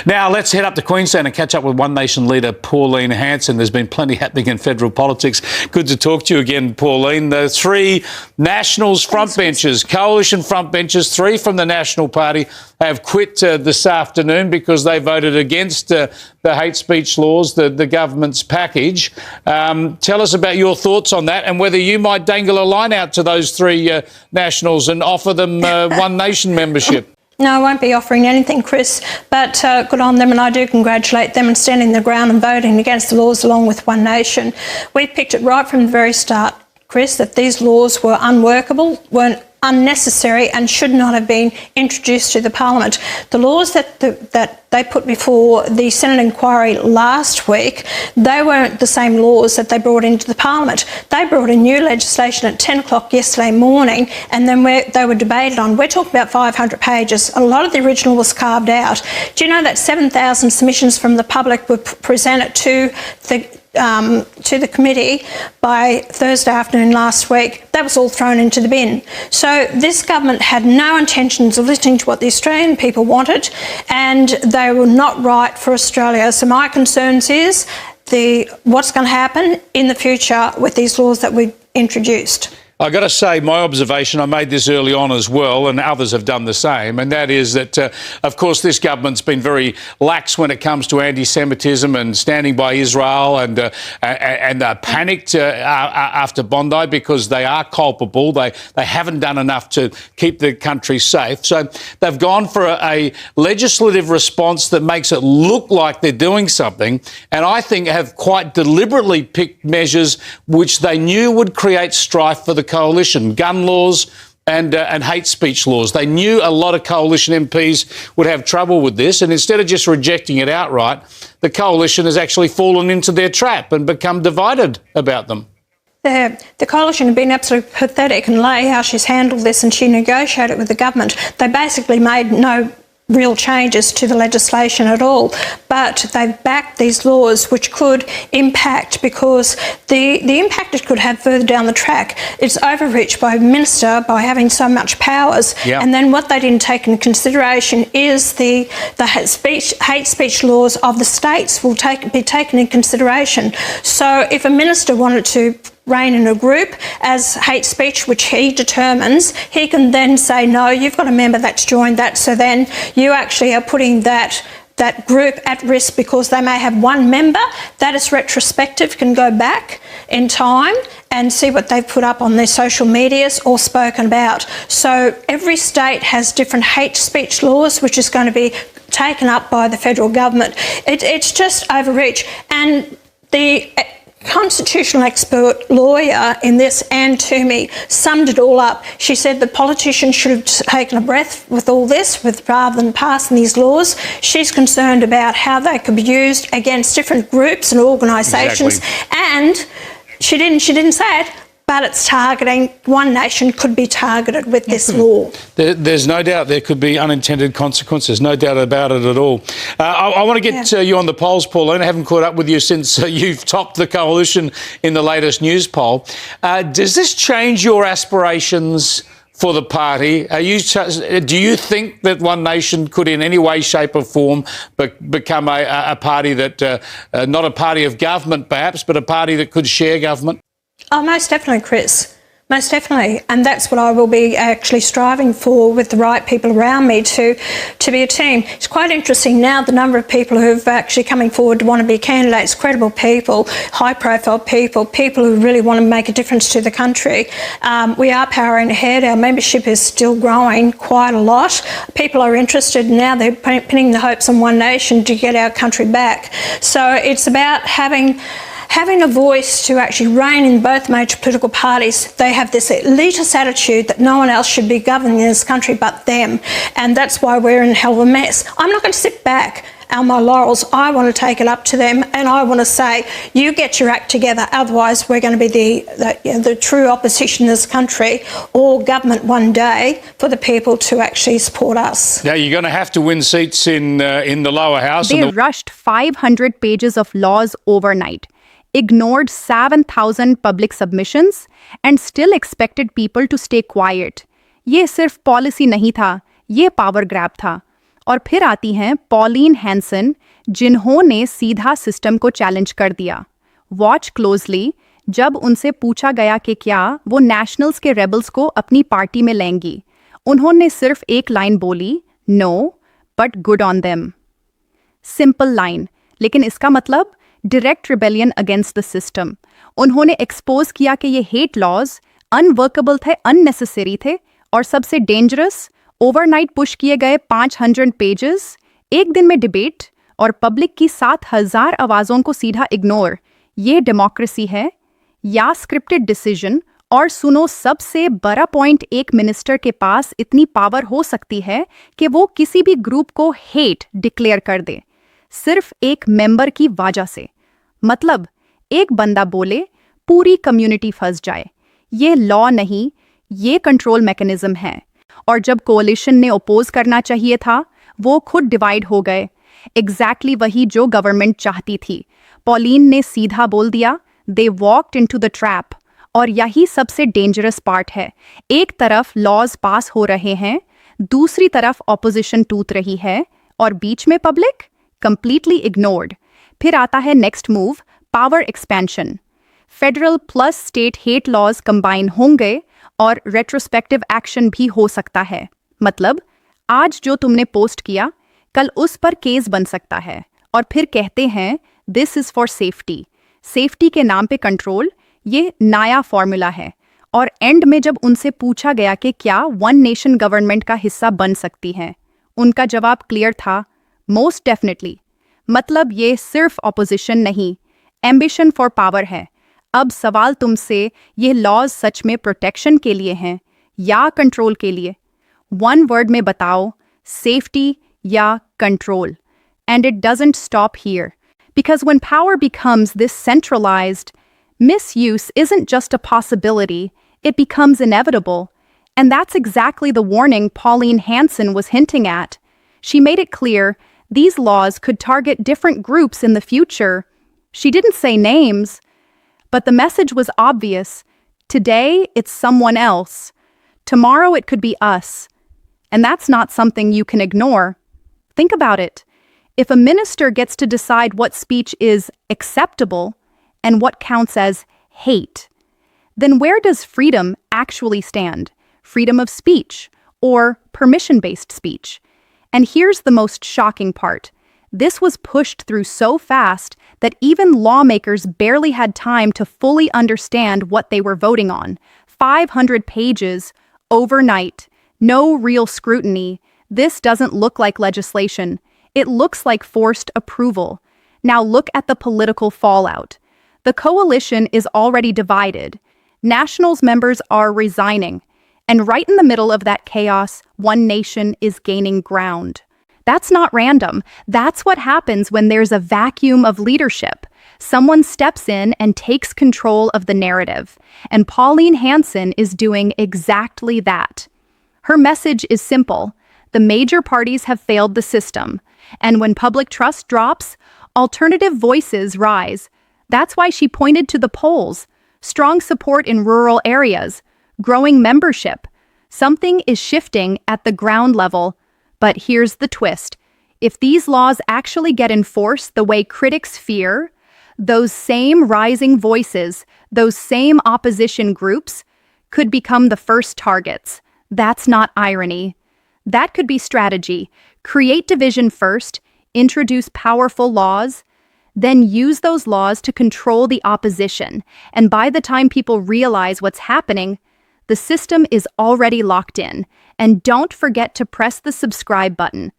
Now, let's head up to Queensland and catch up with One Nation leader Pauline Hanson. There's been plenty happening in federal politics. Good to talk to you again, Pauline. The three Nationals frontbenchers, coalition frontbenchers, three from the National Party, have quit this afternoon because they voted against the hate speech laws, the government's package. Tell us about your thoughts on that and whether you might dangle a line out to those three Nationals and offer them One Nation membership. No, I won't be offering anything, Chris, but good on them, and I do congratulate them on standing their ground and voting against the laws along with One Nation. We picked it right from the very start, Chris, that these laws were unworkable, weren't unnecessary and should not have been introduced to the Parliament. The laws that they put before the Senate inquiry last week, they weren't the same laws that they brought into the Parliament. They brought in new legislation at 10 o'clock yesterday morning, and then they were debated on. We're talking about 500 pages. A lot of the original was carved out. Do you know that 7,000 submissions from the public were presented to the committee by Thursday afternoon last week? That was all thrown into the bin. So this government had no intentions of listening to what the Australian people wanted, and they were not right for Australia. So my concerns is what's going to happen in the future with these laws that we've introduced. I've got to say, my observation, I made this early on as well, and others have done the same, and that is that, of course, this government's been very lax when it comes to anti-Semitism and standing by Israel, and panicked after Bondi because they are culpable. They haven't done enough to keep the country safe. So they've gone for a legislative response that makes it look like they're doing something, and I think have quite deliberately picked measures which they knew would create strife for the coalition, gun laws and hate speech laws. They knew a lot of coalition MPs would have trouble with this, and instead of just rejecting it outright, the coalition has actually fallen into their trap and become divided about them. The coalition have been absolutely pathetic, and Leigh, how she's handled this, and she negotiated with the government. They basically made no real changes to the legislation at all, but they've backed these laws which could impact, because the impact it could have further down the track, it's overreach by a minister by having so much powers. Yep. And then what they didn't take into consideration is the hate speech laws of the states will be taken into consideration. So if a minister wanted to reign in a group as hate speech, which he determines, he can then say, no, you've got a member that's joined that, so then you actually are putting that group at risk because they may have one member. That is retrospective, can go back in time and see what they've put up on their social medias or spoken about. So every state has different hate speech laws, which is going to be taken up by the federal government. It's just overreach. And the constitutional expert lawyer in this, Anne Toomey, summed it all up. She said the politicians should have taken a breath with all this, rather than passing these laws. She's concerned about how they could be used against different groups and organisations. Exactly. And she didn't say it, but it's targeting. One Nation could be targeted with this law. There's no doubt there could be unintended consequences, no doubt about it at all. I want to get you on the polls, Pauline. I haven't caught up with you since you've topped the coalition in the latest news poll. Does this change your aspirations for the party? Do you think that One Nation could in any way, shape or form become a party that, not a party of government perhaps, but a party that could share government? Oh, most definitely, Chris. Most definitely. And that's what I will be actually striving for with the right people around me to be a team. It's quite interesting now, the number of people who are actually coming forward to want to be candidates, credible people, high-profile people, people who really want to make a difference to the country. We are powering ahead. Our membership is still growing quite a lot. People are interested now. They're pinning the hopes on One Nation to get our country back. So it's about having a voice to actually reign in both major political parties. They have this elitist attitude that no one else should be governing this country but them, and that's why we're in a hell of a mess. I'm not going to sit back on my laurels. I want to take it up to them, and I want to say, you get your act together, otherwise we're going to be the true opposition in this country, or government one day for the people to actually support us. Now, you're going to have to win seats in the lower house. They rushed 500 pages of laws overnight, ignored 7,000 public submissions and still expected people to stay quiet. ये सिर्फ policy नहीं था, ये power grab था. और फिर आती हैं पॉलिन हैंसन, जिन्होंने सीधा सिस्टम को चैलेंज कर दिया। वॉच क्लोजली, जब उनसे पूछा गया कि क्या वो नेशनल्स के रेबल्स को अपनी पार्टी में लेंगी, उन्होंने सिर्फ एक लाइन बोली, no but good on them. Simple line, लेकिन इसका मतलब direct rebellion against the system. उन्होंने एक्सपोज किया कि ये हेट लॉज अनवर्केबल थे, अननेसेसरी थे, और सबसे डेंजरस, ओवरनाइट पुश किए गए 500 पेजेस, एक दिन में डिबेट और पब्लिक की 7,000 आवाज़ों को सीधा इग्नोर। ये डेमोक्रेसी है या स्क्रिप्टेड डिसीजन? और सुनो, सबसे बड़ा पॉइंट, एक मिनिस्टर के पास इतनी पावर हो सकती है कि वो किसी भी ग्रुप को हेट डिक्लेयर कर दे, सिर्फ एक मेंबर की वजह से। मतलब एक बंदा बोले, पूरी कम्युनिटी फंस जाए। ये लॉ नहीं, ये कंट्रोल मैकेनिज्म है। और जब कोalition ने ओपोज करना चाहिए था, वो खुद डिवाइड हो गए। एग्जैक्टली वही जो गवर्नमेंट चाहती थी। पॉलिन ने सीधा बोल दिया, दे वॉक्ड इनटू द ट्रैप। और यही सबसे डेंजरस पार्ट है। एक तरफ लॉज पास हो रहे हैं, दूसरी तरफ ऑपोजिशन टूट रही है, और बीच में पब्लिक कंप्लीटली इग्नोर्ड। फिर आता है next move, power expansion. Federal plus state hate laws combine होंगे और रेट्रोस्पेक्टिव एक्शन भी हो सकता है। मतलब आज जो तुमने पोस्ट किया, कल उस पर केस बन सकता है। और फिर कहते हैं this is for safety. Safety के नाम पे कंट्रोल, ये नया फॉर्मूला है। और एंड में जब उनसे पूछा गया कि क्या वन नेशन गवर्नमेंट का हिस्सा बन सकती हैं, उनका जवाब क्लियर था, मोस्ट डेफिनेटली। मतलब ये सिर्फ ऑपोजिशन नहीं, एम्बिशन फॉर पावर है। अब सवाल तुमसे, ये लॉज सच में प्रोटेक्शन के लिए हैं या कंट्रोल के लिए? वन वर्ड में बताओ, सेफ्टी या control? And it doesn't stop here, because when power becomes this centralized, misuse isn't just a possibility, it becomes inevitable. And that's exactly the warning Pauline Hanson was hinting at. She made it clear these laws could target different groups in the future. She didn't say names, but the message was obvious. Today, it's someone else. Tomorrow, it could be us. And that's not something you can ignore. Think about it. If a minister gets to decide what speech is acceptable and what counts as hate, then where does freedom actually stand? Freedom of speech or permission-based speech? And here's the most shocking part. This was pushed through so fast that even lawmakers barely had time to fully understand what they were voting on. 500 pages, overnight, no real scrutiny. This doesn't look like legislation. It looks like forced approval. Now look at the political fallout. The coalition is already divided. Nationals members are resigning. And right in the middle of that chaos, one nation is gaining ground. That's not random. That's what happens when there's a vacuum of leadership. Someone steps in and takes control of the narrative. And Pauline Hanson is doing exactly that. Her message is simple. The major parties have failed the system. And when public trust drops, alternative voices rise. That's why she pointed to the polls. Strong support in rural areas, growing membership. Something is shifting at the ground level. But here's the twist. If these laws actually get enforced the way critics fear, those same rising voices, those same opposition groups, could become the first targets. That's not irony. That could be strategy. Create division first, introduce powerful laws, then use those laws to control the opposition. And by the time people realize what's happening, the system is already locked in. And don't forget to press the subscribe button